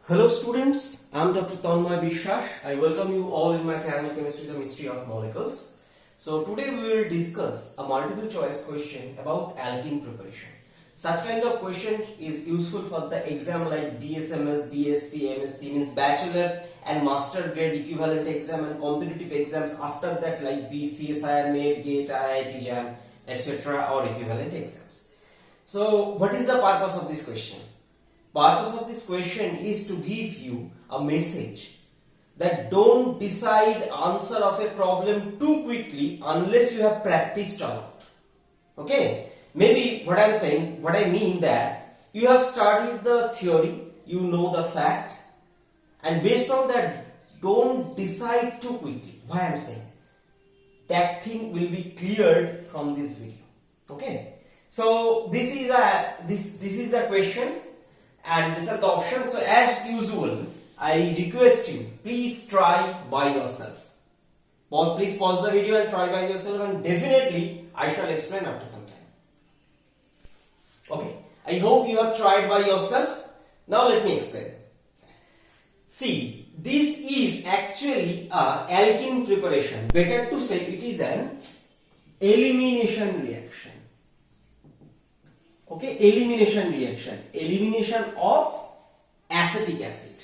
Hello students, I am Dr. Tanmay Biswas. I welcome you all in my channel Chemistry the Mystery of Molecules. So today we will discuss a multiple choice question about alkene preparation. Such kind of question is useful for the exam like BSMS, BSc, MSc means bachelor and master grade equivalent exam and competitive exams after that like BCSI, NET, GATE, IIT JAM, etc. or equivalent exams. So what is the purpose of this question? Purpose of this question is to give you a message that don't decide answer of a problem too quickly unless you have practiced a lot. Okay, maybe what I mean that you have studied the theory, you know the fact, and based on that don't decide too quickly. Why I'm saying that thing will be cleared from this video. Okay, so this is the question. And these are the options. So as usual, I request you, please try by yourself. Please pause the video and try by yourself, and definitely I shall explain after some time. Okay, I hope you have tried by yourself. Now let me explain. See, this is actually a alkene preparation. Better to say it is an elimination reaction. Okay, elimination of acetic acid.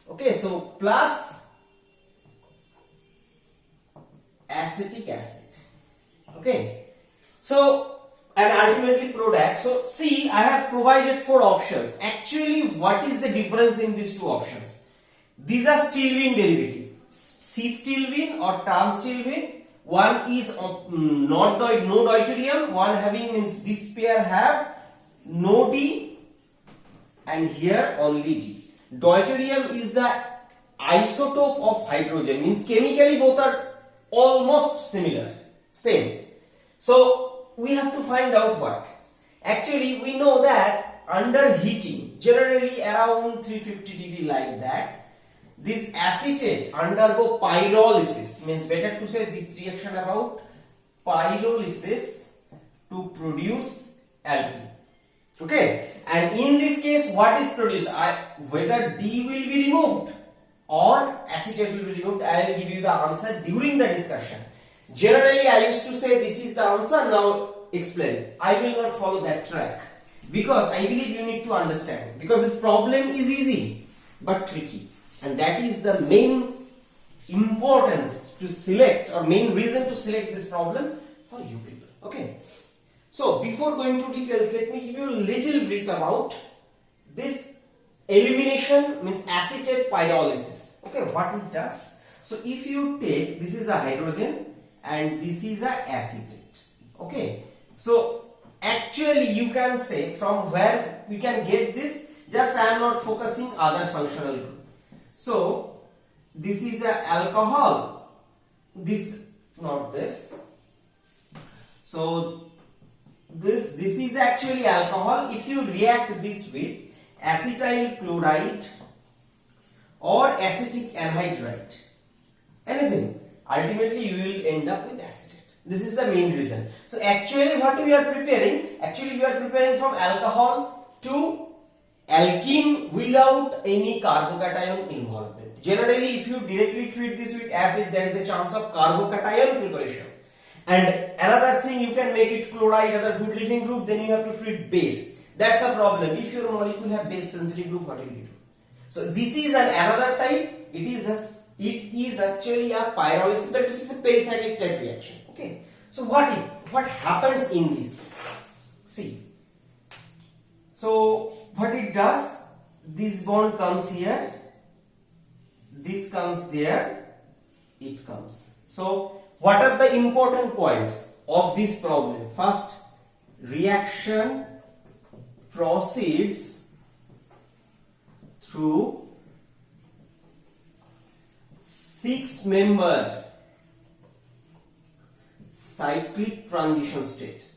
Okay, so plus acetic acid. Okay, so and ultimately product. So see, I have provided 4 options. Actually, what is the difference in these 2 options? These are Stilbene derivative, C-Stilbene or trans-Stilbene. One is no deuterium. One having means this pair have no D and here only D. Deuterium is the isotope of hydrogen, means chemically both are almost similar, same. So we have to find out what. Actually we know that under heating, generally around 350 degree like that, this acetate undergo pyrolysis, means better to say this reaction about pyrolysis to produce alkene. Okay, and in this case what is produced? Whether D will be removed or acetate will be removed, I will give you the answer during the discussion. Generally I used to say this is the answer, now explain. I will not follow that track because I believe you need to understand, because this problem is easy but tricky, and that is the main importance to select, or main reason to select this problem for you people. Okay. So before going to details, let me give you a little brief about this elimination, means acetate pyrolysis. Okay, what it does. So if you take, this is a hydrogen and this is a acetate. Okay, so actually you can say from where we can get this, just I am not focusing other functional group. So this is a alcohol, this not this. So this is actually alcohol. If you react this with acetyl chloride or acetic anhydride, anything, ultimately you will end up with acetate. This is the main reason. So actually what we are preparing, actually we are preparing from alcohol to alkene without any carbocation involvement. Generally if you directly treat this with acid, there is a chance of carbocation preparation. And another thing, you can make it chloride, other good leaving group, then you have to treat base. That's the problem. If your molecule have base sensitive group, what will you do? So this is another type. It is actually a pyrolysis, but this is a pericyclic type reaction. Okay. So what happens in this case? See. So what it does, this bond comes here, this comes there, it comes. So what are the important points of this problem? First, reaction proceeds through 6-member cyclic transition state.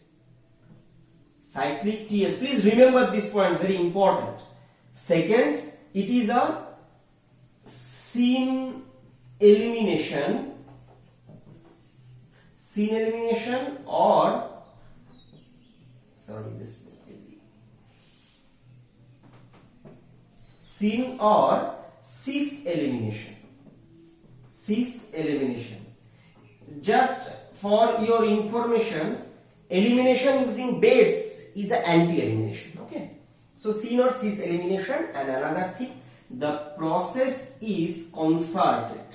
Cyclic TS. Please remember this point, very important. Second, it is a scene elimination or scene or cis elimination. Cis elimination. Just for your information, elimination using base is an anti-elimination. Okay. So seen or cis elimination, and another thing, the process is concerted.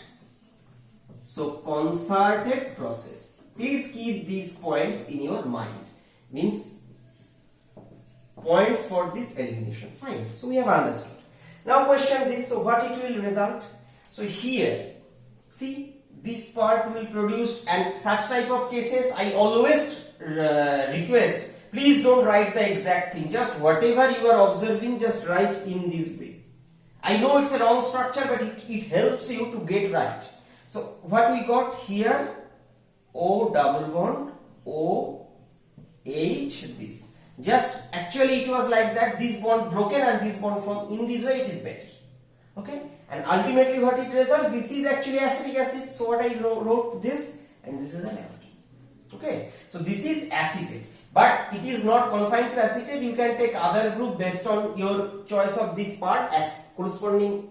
So concerted process. Please keep these points in your mind. Means points for this elimination. Fine. So we have understood. Now question this. So what it will result? So here, see, this part will produce, and such type of cases I always request, please don't write the exact thing. Just whatever you are observing, just write in this way. I know it's a wrong structure, but it helps you to get right. So what we got here, O double bond, O, H, this. Just actually it was like that, this bond broken and this bond formed. In this way it is better. Okay, and ultimately what it results, this is actually acetic acid. So what I wrote this, and this is an alkene. Okay, so this is acetate, but it is not confined to acetate. You can take other group based on your choice of this part as corresponding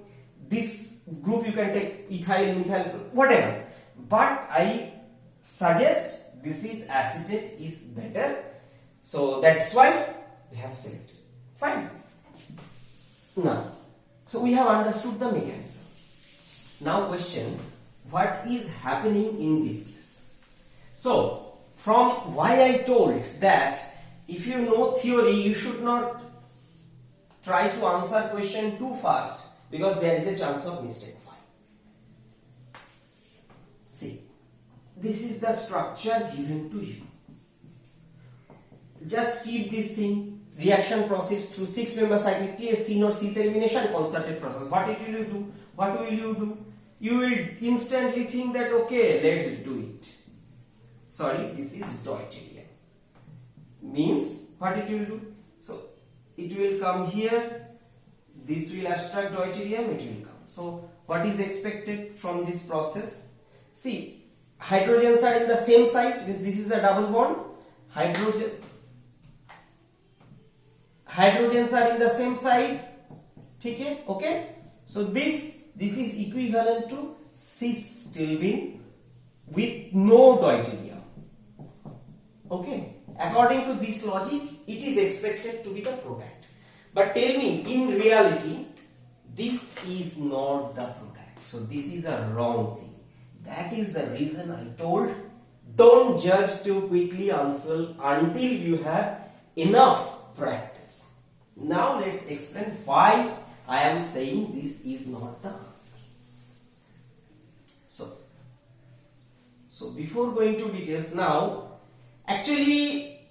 this group. You can take ethyl, methyl, whatever. But I suggest this is acetate is better. So that's why we have selected. Fine. Now, so we have understood the mechanism. Now question, what is happening in this case? So from why I told that if you know theory, you should not try to answer question too fast, because there is a chance of mistake. See, this is the structure given to you. Just keep this thing. Reaction proceeds through 6-member cyclic TS, seen or cis elimination, concerted process. What it will you do? What will you do? You will instantly think that okay, let's do it. Sorry, this is deuterium. Means what it will do? So it will come here. This will abstract deuterium. It will come. So what is expected from this process? See, hydrogens are in the same site. This is a double bond. Hydrogens are in the same side. Okay. So this is equivalent to cis stilbene with no deuterium. Okay. According to this logic, it is expected to be the product. But tell me, in reality, this is not the product. So this is a wrong thing. That is the reason I told, don't judge too quickly until you have enough practice. Now let's explain why I am saying this is not the answer. So before going to details now, actually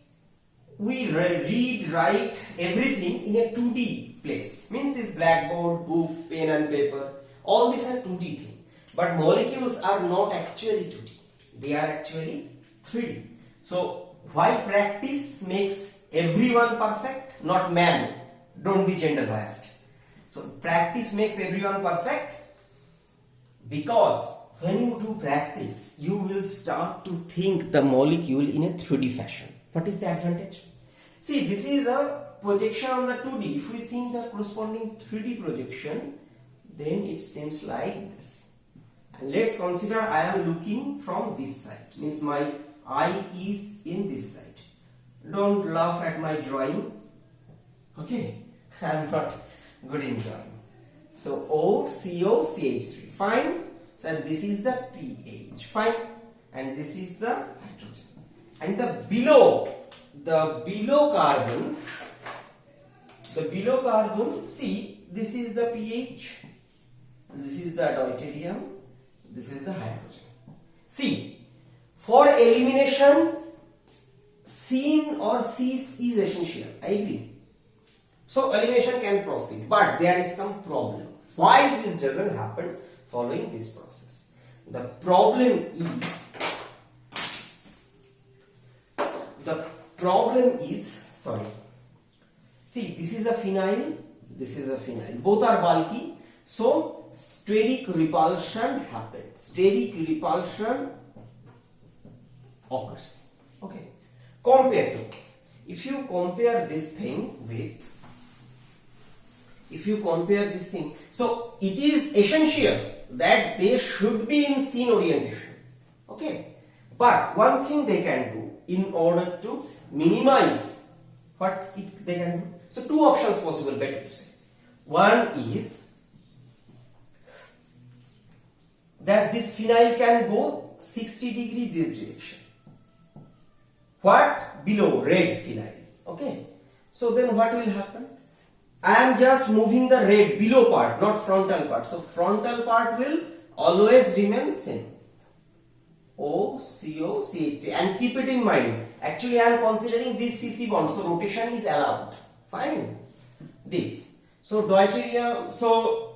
we write everything in a 2D place. Means this blackboard, book, pen and paper, all these are 2D thing. But molecules are not actually 2D. They are actually 3D. So why practice makes everyone perfect, not man? Don't be gender biased. So practice makes everyone perfect, because when you do practice, you will start to think the molecule in a 3D fashion. What is the advantage? See, this is a projection on the 2D. If we think the corresponding 3D projection, then it seems like this. And let's consider I am looking from this side. Means my eye is in this side. Don't laugh at my drawing. Okay, I am not good in drawing. So OCOCH3. Fine. So this is the pH. Fine. And this is the hydrogen. And the below carbon, see, this is the pH. This is the deuterium. This is the hydrogen. See, for elimination, seen or cis is essential. I agree. So elimination can proceed, but there is some problem. Why this doesn't happen following this process? The problem is, see, this is a phenyl, this is a phenyl. Both are bulky, so steric repulsion happens. Steric repulsion occurs. Okay. Compare to this. If you compare this thing with if you compare this thing, so it is essential that they should be in scene orientation. Okay, but one thing they can do in order to minimize what they can do. So two options possible, better to say. One is that this phenyl can go 60 degree this direction. What? Below, red phenyl. Okay. So then what will happen? I am just moving the red below part, not frontal part. So frontal part will always remain same. O, CO, CH3. And keep it in mind. Actually, I am considering this CC bond. So rotation is allowed. Fine. This. So deuterium. So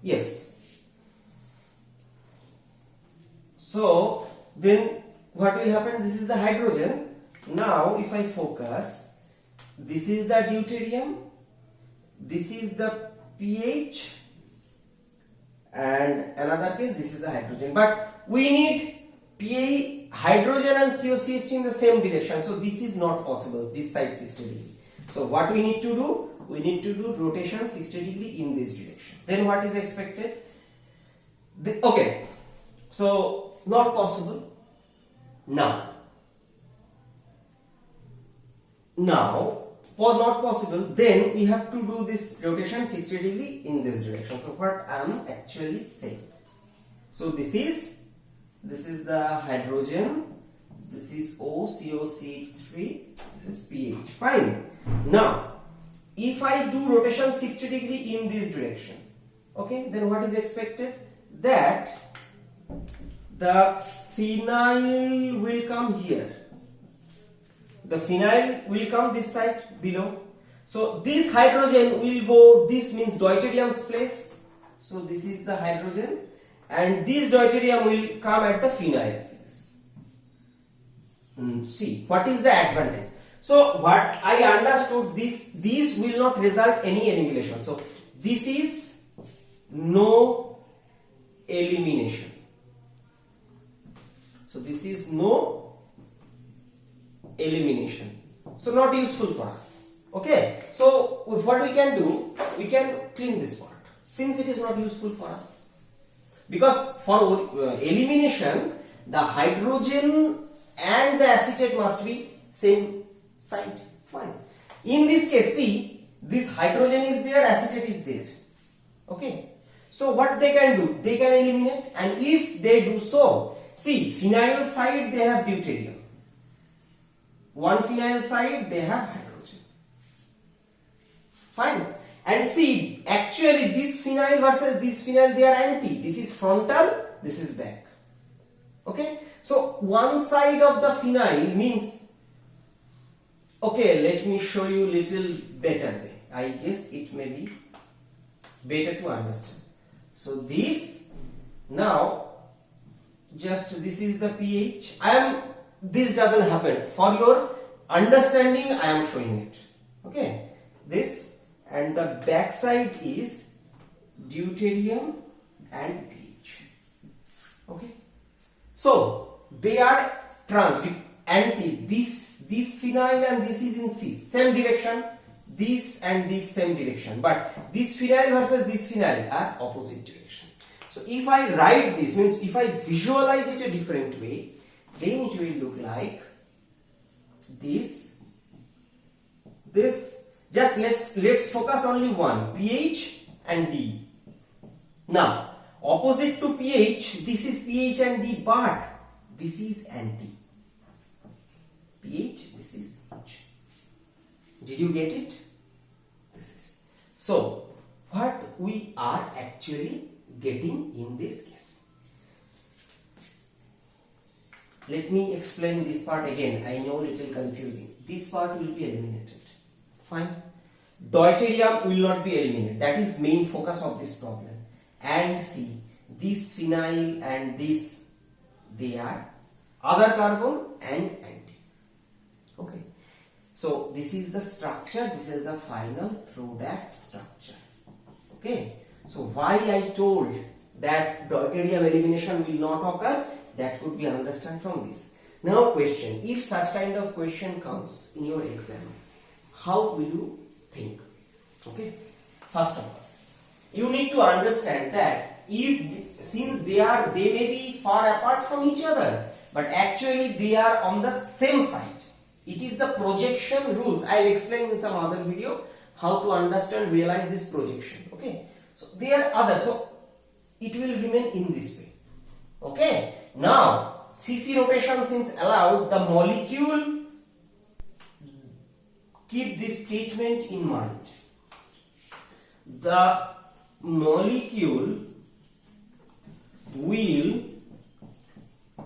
yes. So then what will happen? This is the hydrogen. Now if I focus, this is the deuterium, this is the pH, and another case this is the hydrogen. But we need PA, hydrogen and COCH in the same direction. So this is not possible. This side 60 degree. So what we need to do? We need to do rotation 60 degree in this direction. Then what is expected? Okay. So not possible. Now, for not possible, then we have to do this rotation 60 degree in this direction. So what I am actually saying. So this is the hydrogen, this is OCOCH3, this is pH. Fine. Now, if I do rotation 60 degree in this direction, okay, then what is expected? That the phenyl will come here. The phenyl will come this side below. So this hydrogen will go, this means deuterium's place. So this is the hydrogen and this deuterium will come at the phenyl place. See, what is the advantage? So what I understood, these will not result any elimination. So this is no elimination. So this is no elimination. So not useful for us. Okay. So what we can do, we can clean this part since it is not useful for us. Because for elimination, the hydrogen and the acetate must be same side. Fine. In this case, see, this hydrogen is there, acetate is there. Okay. So what they can do? They can eliminate, and if they do so, see, phenyl side they have deuterium. One phenyl side they have hydrogen. Fine. And see, actually this phenyl versus this phenyl, they are anti. This is frontal, this is back. Okay. So one side of the phenyl means, okay, let me show you little better way. I guess it may be better to understand. So this, now just this is the pH. This doesn't happen. For your understanding, I am showing it. Okay. This, and the back side is deuterium and pH. Okay. So they are anti. This phenyl and this is in C, same direction. This and this same direction. But this phenyl versus this phenyl are opposite direction. So if I write this, means if I visualize it a different way, then it will look like this. Just let's focus only one, pH and D. Now opposite to pH, this is pH and D, but this is anti. pH, this is H. Did you get it? This is. So what we are actually getting in this case. Let me explain this part again. I know little confusing. This part will be eliminated. Fine. Deuterium will not be eliminated. That is main focus of this problem. And see, this phenyl and this, they are other carbon and anti. Okay. So this is the structure. This is the final product structure. Okay. So why I told that deuterium elimination will not occur, that could be understood from this. Now question, if such kind of question comes in your exam, how will you think. Okay, first of all, you need to understand that since they may be far apart from each other, but actually they are on the same side. It is the projection rules. I'll explain in some other video how to understand, realize this projection. Okay, so they are other, so it will remain in this way. Okay, now CC rotation since allowed, the molecule, keep this statement in mind, the molecule will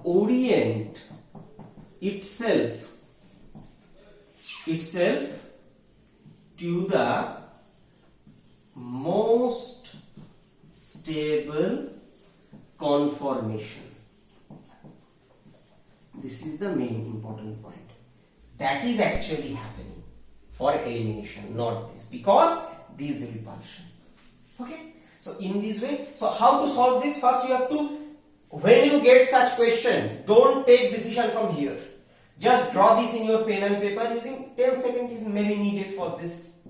orient itself to the most stable conformation. This is the main important point. That is actually happening for elimination, not this, because this is repulsion. Okay, so in this way, so how to solve this? First you have to, when you get such question, don't take decision from here. Just draw this in your pen and paper. Using 10 seconds is maybe needed for this.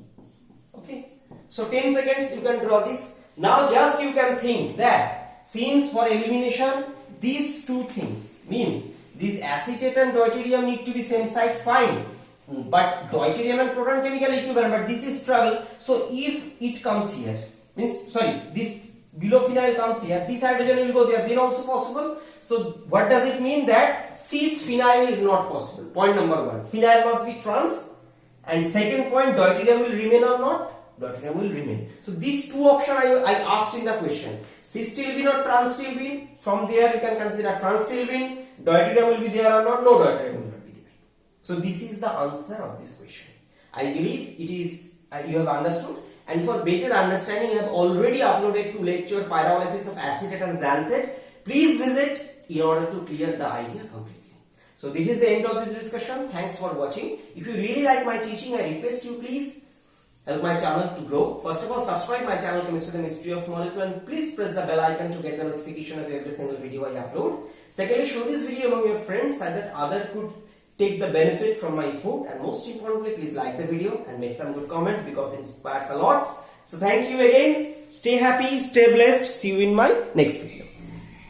Okay, so 10 seconds you can draw this. Now just you can think that since for elimination these two things means this acetate and deuterium need to be same side, fine, but deuterium and proton chemical equivalent, but this is trouble. So if it comes here, means sorry, this below phenyl comes here, this hydrogen will go there, then also possible. So what does it mean? That cis phenyl is not possible. Point number one, phenyl must be trans, and second point, deuterium will remain or not? Deuterium will remain. So these two options I asked in the question, cis stilbene or trans stilbene. From there you can consider trans stilbene. Deuterium will be there or not? No, deuterium will not be there. So this is the answer of this question. I believe it is you have understood. And for better understanding, I have already uploaded 2 lecture pyrolysis of acetate and xanthate. Please visit in order to clear the idea completely. So this is the end of this discussion. Thanks for watching. If you really like my teaching, I request you please help my channel to grow. First of all, subscribe my channel Chemistry the Mystery of Molecule, and please press the bell icon to get the notification of every single video I upload. Secondly, share this video among your friends so that others could take the benefit from my food, and most importantly, please like the video and make some good comment because it inspires a lot. So thank you again. Stay happy, stay blessed. See you in my next video.